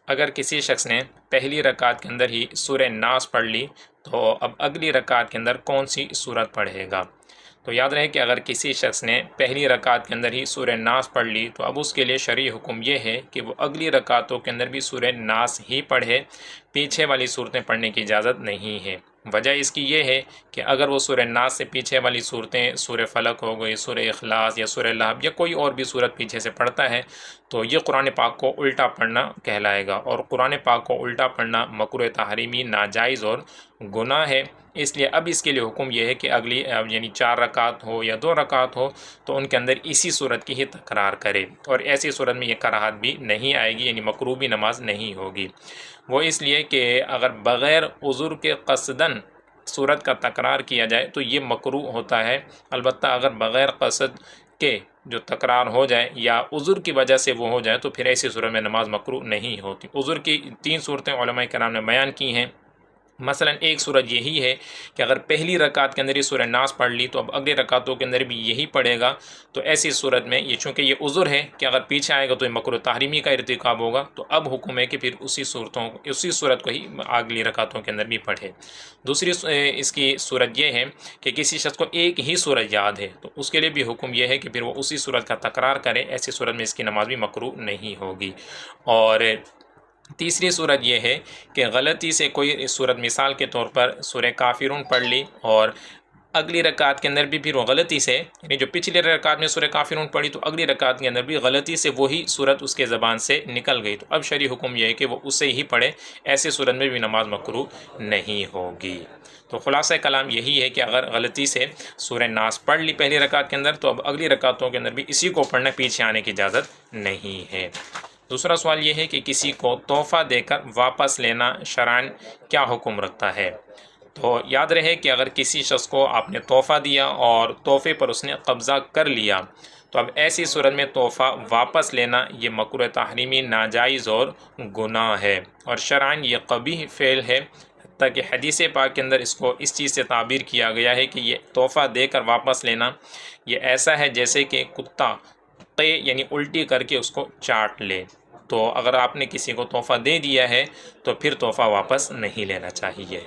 اگر کسی شخص نے پہلی رکعت کے اندر ہی سورہ ناس پڑھ لی تو اب اگلی رکعت کے اندر کون سی صورت پڑھے گا؟ تو یاد رہے کہ اگر کسی شخص نے پہلی رکعت کے اندر ہی سورہ ناس پڑھ لی تو اب اس کے لیے شرعی حکم یہ ہے کہ وہ اگلی رکعتوں کے اندر بھی سورہ ناس ہی پڑھے، پیچھے والی صورتیں پڑھنے کی اجازت نہیں ہے۔ وجہ اس کی یہ ہے کہ اگر وہ سورہ ناس سے پیچھے والی صورتیں سورہ فلق ہو گئی، سورہ اخلاص یا سورہ لہب یا کوئی اور بھی صورت پیچھے سے پڑھتا ہے تو یہ قرآن پاک کو الٹا پڑھنا کہلائے گا، اور قرآن پاک کو الٹا پڑھنا مکروہ تحریمی، ناجائز اور گناہ ہے۔ اس لیے اب اس کے لیے حکم یہ ہے کہ اگلی یعنی 4 رکعت ہو یا 2 رکعت ہو تو ان کے اندر اسی صورت کی ہی تکرار کرے، اور ایسی صورت میں یہ کراہت بھی نہیں آئے گی، یعنی مکروہ بھی نماز نہیں ہوگی۔ وہ اس لیے کہ اگر بغیر عذر کے قصداً صورت کا تکرار کیا جائے تو یہ مکروہ ہوتا ہے، البتہ اگر بغیر قصد کے جو تکرار ہو جائے یا عذر کی وجہ سے وہ ہو جائے تو پھر ایسی صورت میں نماز مکروہ نہیں ہوتی۔ عذر کی 3 صورتیں علماء کرام نے بیان کی ہیں۔ مثلا ایک صورت یہی ہے کہ اگر پہلی رکعت کے اندر ہی سورہ ناس پڑھ لی تو اب اگلی رکعتوں کے اندر بھی یہی پڑھے گا، تو ایسی صورت میں یہ چونکہ یہ عذر ہے کہ اگر پیچھے آئے گا تو یہ مکروہ تحریمی کا ارتکاب ہوگا، تو اب حکم ہے کہ پھر اسی صورت کو ہی اگلی رکعتوں کے اندر بھی پڑھے۔ دوسری اس کی صورت یہ ہے کہ کسی شخص کو ایک ہی صورت یاد ہے تو اس کے لیے بھی حکم یہ ہے کہ پھر وہ اسی صورت کا تکرار کرے، ایسی صورت میں اس کی نماز بھی مکروہ نہیں ہوگی۔ اور تیسری صورت یہ ہے کہ غلطی سے کوئی صورت مثال کے طور پر سورہ کافرون پڑھ لی اور اگلی رکعت کے اندر بھی پھر وہ غلطی سے، یعنی جو پچھلی رکعت میں سورہ کافرون پڑھی تو اگلی رکعت کے اندر بھی غلطی سے وہی صورت اس کے زبان سے نکل گئی، تو اب شرعی حکم یہ ہے کہ وہ اسے ہی پڑھے، ایسی صورت میں بھی نماز مکروہ نہیں ہوگی۔ تو خلاصہ کلام یہی ہے کہ اگر غلطی سے سورہ ناس پڑھ لی پہلی رکعت کے اندر تو اب اگلی رکعتوں کے اندر بھی اسی کو پڑھنا، پیچھے آنے کی اجازت نہیں ہے۔ دوسرا سوال یہ ہے کہ کسی کو تحفہ دے کر واپس لینا شرعاً کیا حکم رکھتا ہے؟ تو یاد رہے کہ اگر کسی شخص کو آپ نے تحفہ دیا اور تحفے پر اس نے قبضہ کر لیا تو اب ایسی صورت میں تحفہ واپس لینا یہ مکروہ تحریمی، ناجائز اور گناہ ہے، اور شرعاً یہ قبیح فعل ہے، حتیٰ کہ حدیث پاک کے اندر اس کو اس چیز سے تعبیر کیا گیا ہے کہ یہ تحفہ دے کر واپس لینا یہ ایسا ہے جیسے کہ کتا یعنی الٹی کر کے اس کو چاٹ لے۔ تو اگر آپ نے کسی کو تحفہ دے دیا ہے تو پھر تحفہ واپس نہیں لینا چاہیے۔